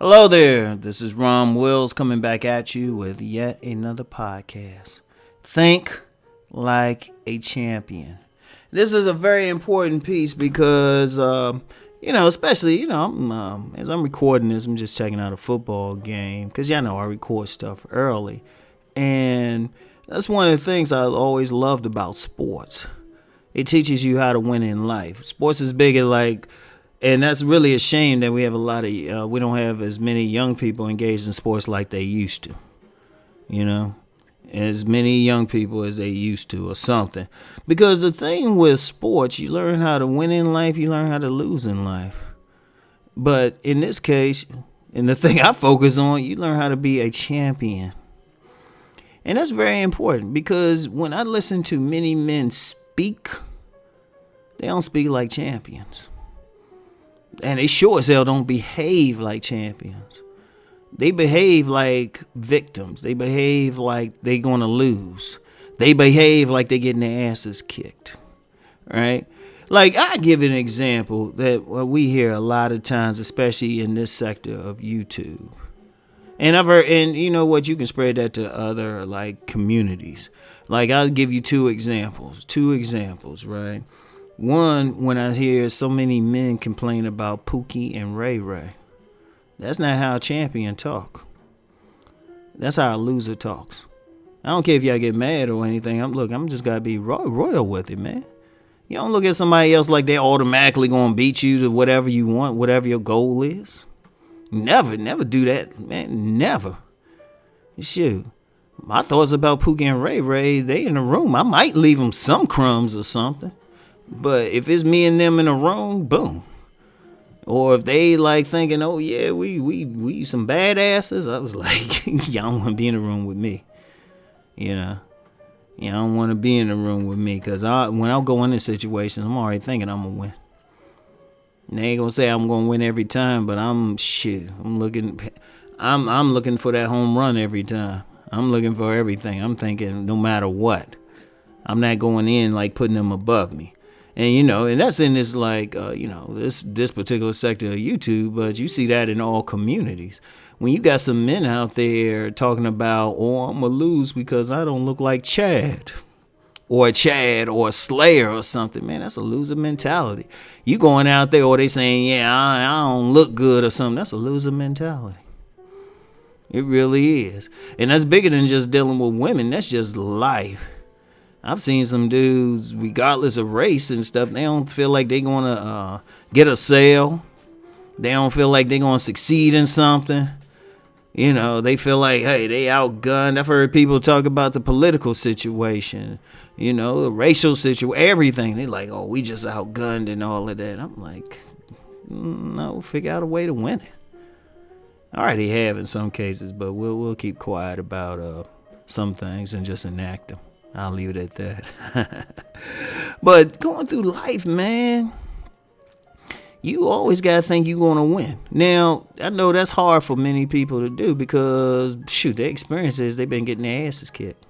Hello there, this is Rom Wills coming back at you with yet another podcast. Think like a champion. This is a very important piece because, especially, as I'm recording this, I'm just checking out a football game because y'all know I record stuff early. And that's one of the things I always loved about sports. It teaches you how to win in life. Sports is bigger, and that's really a shame that we have we don't have as many young people engaged in sports like they used to. As many young people as they used to or something. Because the thing with sports, you learn how to win in life, you learn how to lose in life. But in this case, and the thing I focus on, you learn how to be a champion. And that's very important because when I listen to many men speak, they don't speak like champions. And they sure as hell don't behave like champions. They behave like victims. They behave like they're going to lose. They behave like they're getting their asses kicked. Right? Like, I give an example that we hear a lot of times, especially in this sector of YouTube. And I've heard, and you know what, you can spread that to other communities. I'll give you two examples, right? One, when I hear so many men complain about Pookie and Ray Ray, that's not how a champion talk. That's how a loser talks. I don't care if y'all get mad or anything. I'm just gotta be royal with it, man. You don't look at somebody else like they're automatically gonna beat you to whatever you want, whatever your goal is. Never do that, man. Never. Shoot. My thoughts about Pookie and Ray Ray, they in the room. I might leave them some crumbs or something. But if it's me and them in a room, boom. Or if they thinking, oh yeah, we some badasses, I was like, y'all don't want to be in the room with me. Y'all don't want to be in the room with me because when I go in this situation, I'm already thinking I'm gonna win. And they ain't gonna say I'm gonna win every time, but I'm looking for that home run every time. I'm looking for everything. I'm thinking no matter what, I'm not going in putting them above me. And, and that's in this, this particular sector of YouTube, but you see that in all communities. When you got some men out there talking about, oh, I'm going to lose because I don't look like Chad or a Slayer or something, man, that's a loser mentality. You going out there or they saying, yeah, I don't look good or something, that's a loser mentality. It really is. And that's bigger than just dealing with women. That's just life. I've seen some dudes, regardless of race and stuff, they don't feel like they're going to get a sale. They don't feel like they're going to succeed in something. They feel like, hey, they outgunned. I've heard people talk about the political situation, the racial situation, everything. They're like, oh, we just outgunned and all of that. I'm like, no, figure out a way to win it. I already have in some cases, but we'll keep quiet about some things and just enact them. I'll leave it at that. But going through life, man, you always got to think you're going to win. Now, I know that's hard for many people to do because, their experiences, they've been getting their asses kicked.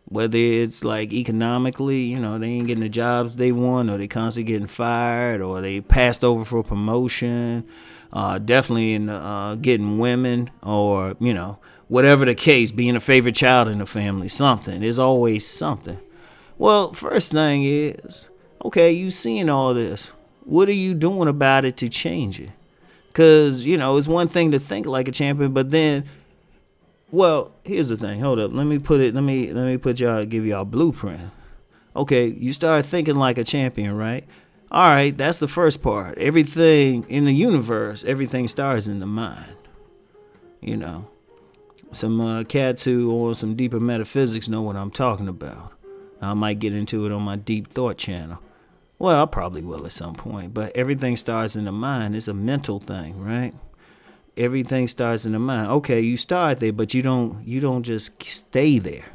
Whether it's economically, they ain't getting the jobs they want, or they constantly getting fired, or they passed over for promotion, definitely in getting women, or, whatever the case, being a favorite child in the family, something. There's always something. Well, first thing is, okay, you seeing all this. What are you doing about it to change it? Because, it's one thing to think like a champion, but then, well, here's the thing. Hold up. Let me give y'all a blueprint. Okay, you start thinking like a champion, right? All right, that's the first part. Everything in the universe, everything starts in the mind. Some cats who or some deeper metaphysics know what I'm talking about. I might get into it on my Deep Thought channel. Well, I probably will at some point. But everything starts in the mind. It's a mental thing, right? Everything starts in the mind. Okay, you start there, but you don't just stay there.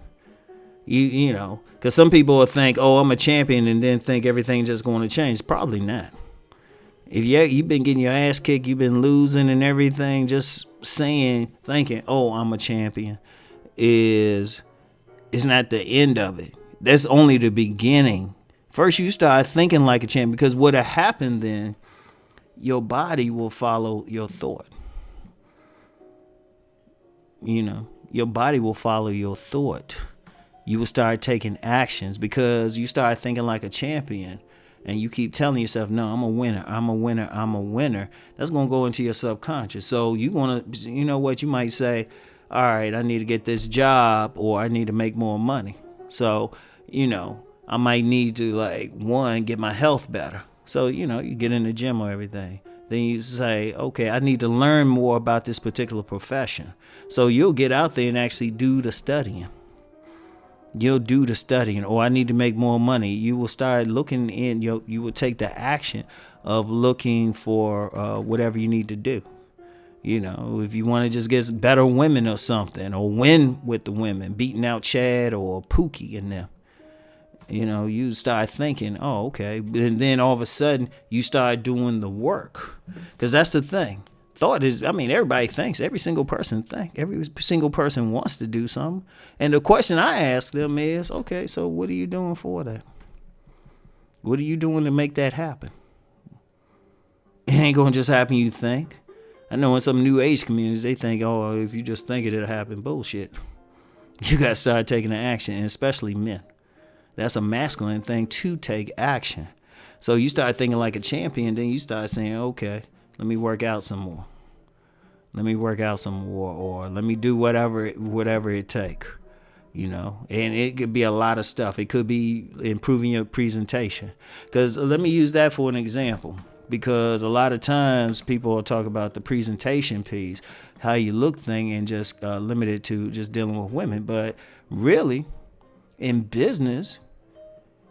Because some people will think, oh, I'm a champion, and then think everything's just going to change. Probably not. If you've been getting your ass kicked, you've been losing and everything, just thinking, oh, I'm a champion, is not the end of it. That's only the beginning. First, you start thinking like a champion, because what'll happen then, your body will follow your thought. Your body will follow your thought. You will start taking actions because you start thinking like a champion, and you keep telling yourself, no, I'm a winner, I'm a winner, I'm a winner. That's going to go into your subconscious. So you want to, you might say, all right, I need to get this job, or I need to make more money. So, I might need to, get my health better. So, you get in the gym or everything. Then you say, okay, I need to learn more about this particular profession. So you'll get out there and actually do the studying. You'll do the studying. Or I need to make more money. You will start looking in. You will take the action of looking for whatever you need to do. If you want to just get better women or something, or win with the women, beating out Chad or Pookie and them. You start thinking, oh, okay. And then all of a sudden you start doing the work. Because that's the thing. Thought is, everybody thinks. Every single person thinks. Every single person wants to do something. And the question I ask them is, okay, so what are you doing for that? What are you doing to make that happen? It ain't going to just happen, you think. I know in some new age communities, they think, oh, if you just think it'll happen. Bullshit. You got to start taking the action, and especially men. That's a masculine thing, to take action. So you start thinking like a champion, then you start saying, okay, let me work out some more. Let me work out some more, or let me do whatever it take. And it could be a lot of stuff. It could be improving your presentation. Because let me use that for an example. Because a lot of times people will talk about the presentation piece, how you look thing, and just limit it to just dealing with women. But really, in business,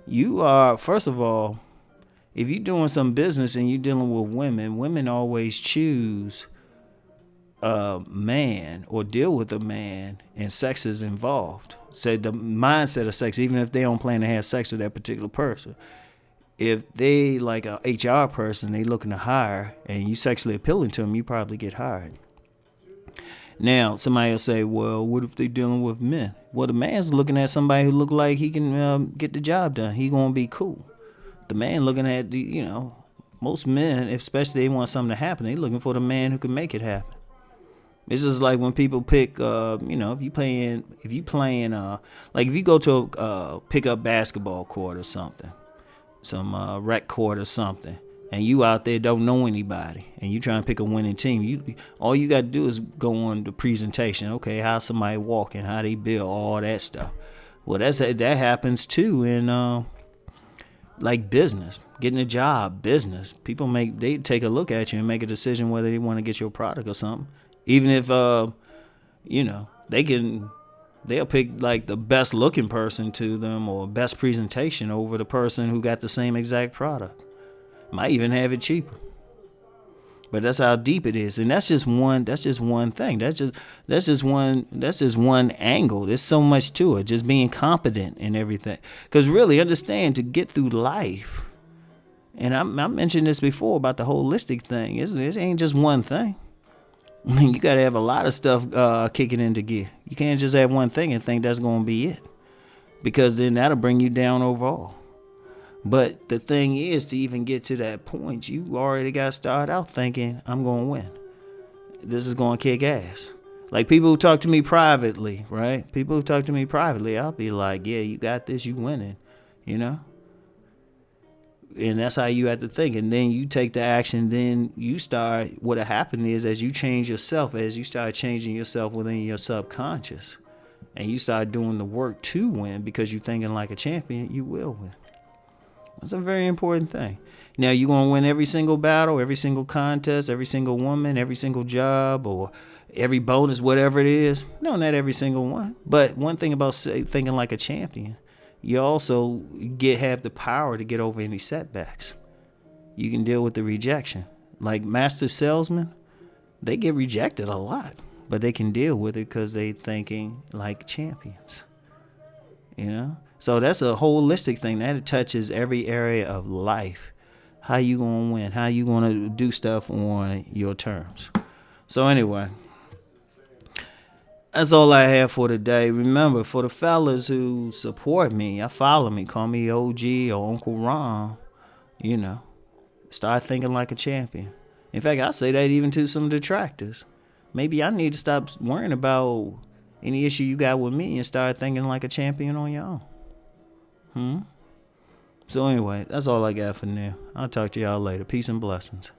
you are, first of all, if you're doing some business and you're dealing with women always choose a man or deal with a man, and sex is involved. So the mindset of sex, even if they don't plan to have sex with that particular person, if they like a HR person, they looking to hire, and you sexually appealing to them, you probably get hired. Now, somebody will say, well, what if they dealing with men? Well, the man's looking at somebody who look like he can get the job done. He gonna be cool. The man looking at most men, especially they want something to happen, they looking for the man who can make it happen. It's just like when people pick, if you go to a pickup basketball court or something, some rec court or something, and you out there don't know anybody, and you try and pick a winning team, all you got to do is go on the presentation. Okay, how somebody walking, how they build, all that stuff. Well, that happens too in business, getting a job, business. People they take a look at you and make a decision whether they want to get your product or something. Even if they'll pick like the best looking person to them or best presentation over the person who got the same exact product. Might even have it cheaper. But that's how deep it is. And that's just one thing. That's just one angle. There's so much to it. Just being competent in everything. Because really understand, to get through life, and I mentioned this before about the holistic thing. It ain't just one thing. You got to have a lot of stuff kicking into gear. You can't just have one thing and think that's going to be it. Because then that'll bring you down overall. But the thing is, to even get to that point, you already got to start out thinking, I'm going to win. This is going to kick ass. Like people who talk to me privately, right? People who talk to me privately, I'll be like, yeah, you got this, you winning, And that's how you have to think. And then you take the action, then you start, what'll happen is as you change yourself, as you start changing yourself within your subconscious, and you start doing the work to win because you're thinking like a champion, you will win. That's a very important thing. Now, you're going to win every single battle, every single contest, every single woman, every single job, or every bonus, whatever it is. No, not every single one. But one thing about thinking like a champion, you also have the power to get over any setbacks. You can deal with the rejection. Like master salesmen, they get rejected a lot, but they can deal with it because they thinking like champions. So that's a holistic thing. That touches every area of life. How you going to win? How you going to do stuff on your terms? So anyway, that's all I have for today. Remember, for the fellas who support me, follow me, call me OG or Uncle Rom, Start thinking like a champion. In fact, I say that even to some detractors. Maybe I need to stop worrying about any issue you got with me and start thinking like a champion on your own. So anyway, that's all I got for now. I'll talk to y'all later. Peace and blessings.